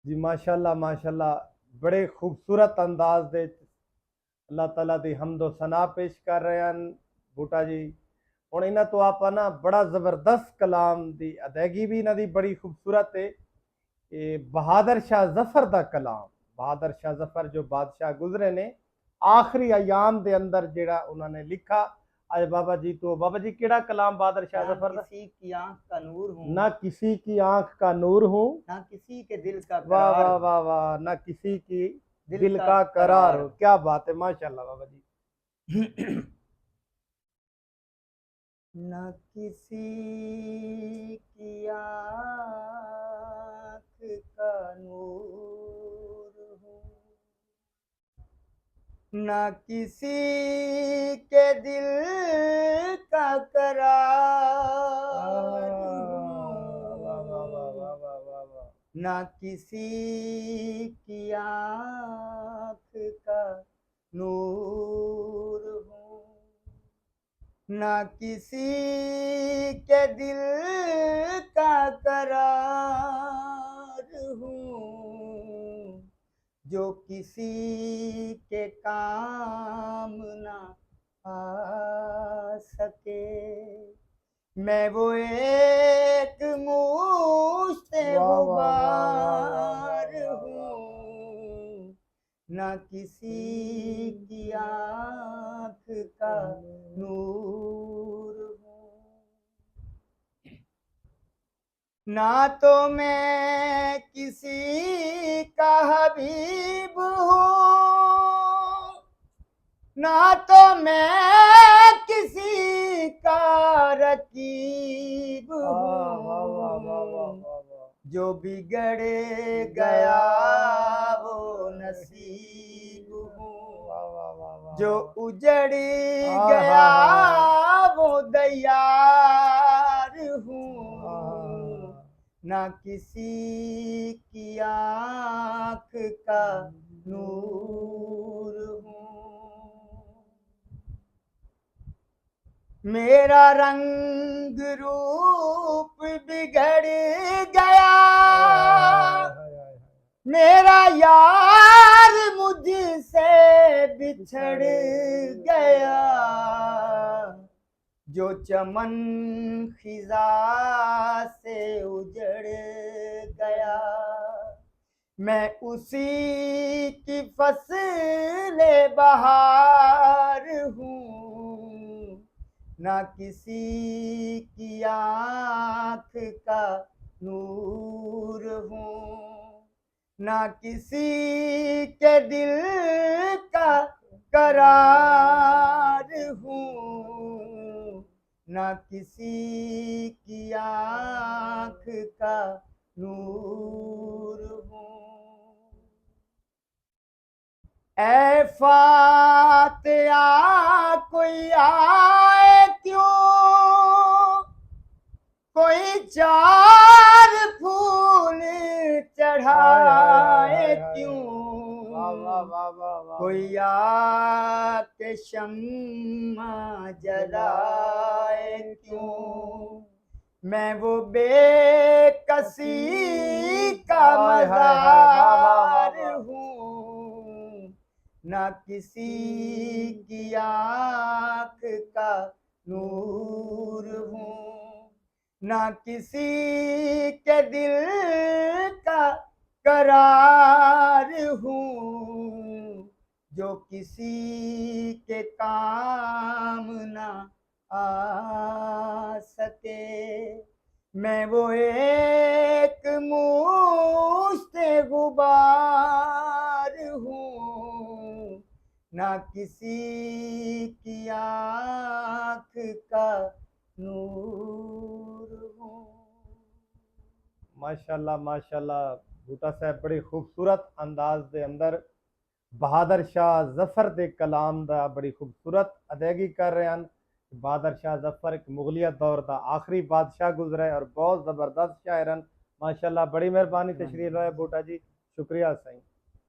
जी माशाल्लाह माशाल्लाह, बड़े खूबसूरत अंदाज दे अल्लाह ताला दी हमदो सना पेश कर रहे हैं बूटा जी। हुण इन्हां तो आप ना बड़ा जबरदस्त कलाम दी अदायगी भी इन्हां दी बड़ी खूबसूरत है। ये बहादुर शाह जफर दा कलाम, बहादुर शाह जफर जो बादशाह गुजरे ने आखिरी अयाम दे अंदर जेड़ा उन्होंने लिखा। आज बाबा जी तो बाबा जी केड़ा कलाम बहादुर शाह ना जफर दा? किसी की आंख का नूर हूँ, ना किसी की आंख का नूर हूँ, ना किसी के दिल का वाह करार वाह हूँ, वाह वाह, ना किसी की दिल दिल का का करार करार हो। क्या बात है, माशाल्लाह बाबा जी। हूँ। ना किसी की आंख का नूर हूँ, ना किसी के दिल का करार वाह वाह वाह हूँ, वाह वाह वाह वाह। ना किसी की आंख का नूर हूँ, ना किसी के दिल का करार हूँ, जो किसी के काम ना आ सके। मैं वो एक मुश्ते वाह वाह वाह वाह वाह वाह गुबार वाह वाह वाह। हूँ, ना किसी की आंख का नूर हूँ, ना तो मैं किसी का हबीब हूँ, ना तो मैं किसी का रकीब वाह वाह वाह वाह वाह हूँ, वाह वाह। जो बिगड़ गया वो नसीब हूँ, वाह वाह वाह वाह जो वाह। उजड़ हाय गया हाय हाय। वो दयार हूँ, हाँ। ना किसी की आंख का नूर हूँ। मेरा रंग रूप बिगड़ गया, मेरा यार मुझसे बिछड़ गया, जो चमन खिजा से उजड़ गया, मैं उसी की फसल बहार हूँ, ना किसी की आंख का नूर हूँ, ना किसी के दिल का करार हूँ, ना किसी की आंख का नूर हूँ। ऐ फातिहा कोई आए क्यों, कोई चार फूल हाय हाय हाय चढ़ाए हाय हाय। क्यों, वाह वाह वाह वाह वाह। कोई आके शम्मा जलाए क्यों, मैं वो बेकसी का हाय हाय हाय। वाह वाह वाह मजार वाह। हूँ, ना किसी की आंख का नूर हूँ, ना किसी के दिल का करार हूँ, जो किसी के काम ना आ सके। मैं वो एक मुश्ते गुबार हूँ, ना किसी की आंख का नूर हूँ। माशाल्लाह माशाल्लाह, बूटा साहब बड़ी खूबसूरत अंदाज दे अंदर बहादुर शाह जफर दे कलाम दा बड़ी खूबसूरत अदायगी कर रहे हैं। बहादुर शाह जफर एक मुगलिया दौर दा आखिरी बादशाह गुजरा है और बहुत ज़बरदस्त शायर हैं। माशाल्लाह, बड़ी मेहरबानी, तशरीफ लाए बूटा जी, शुक्रिया साईं।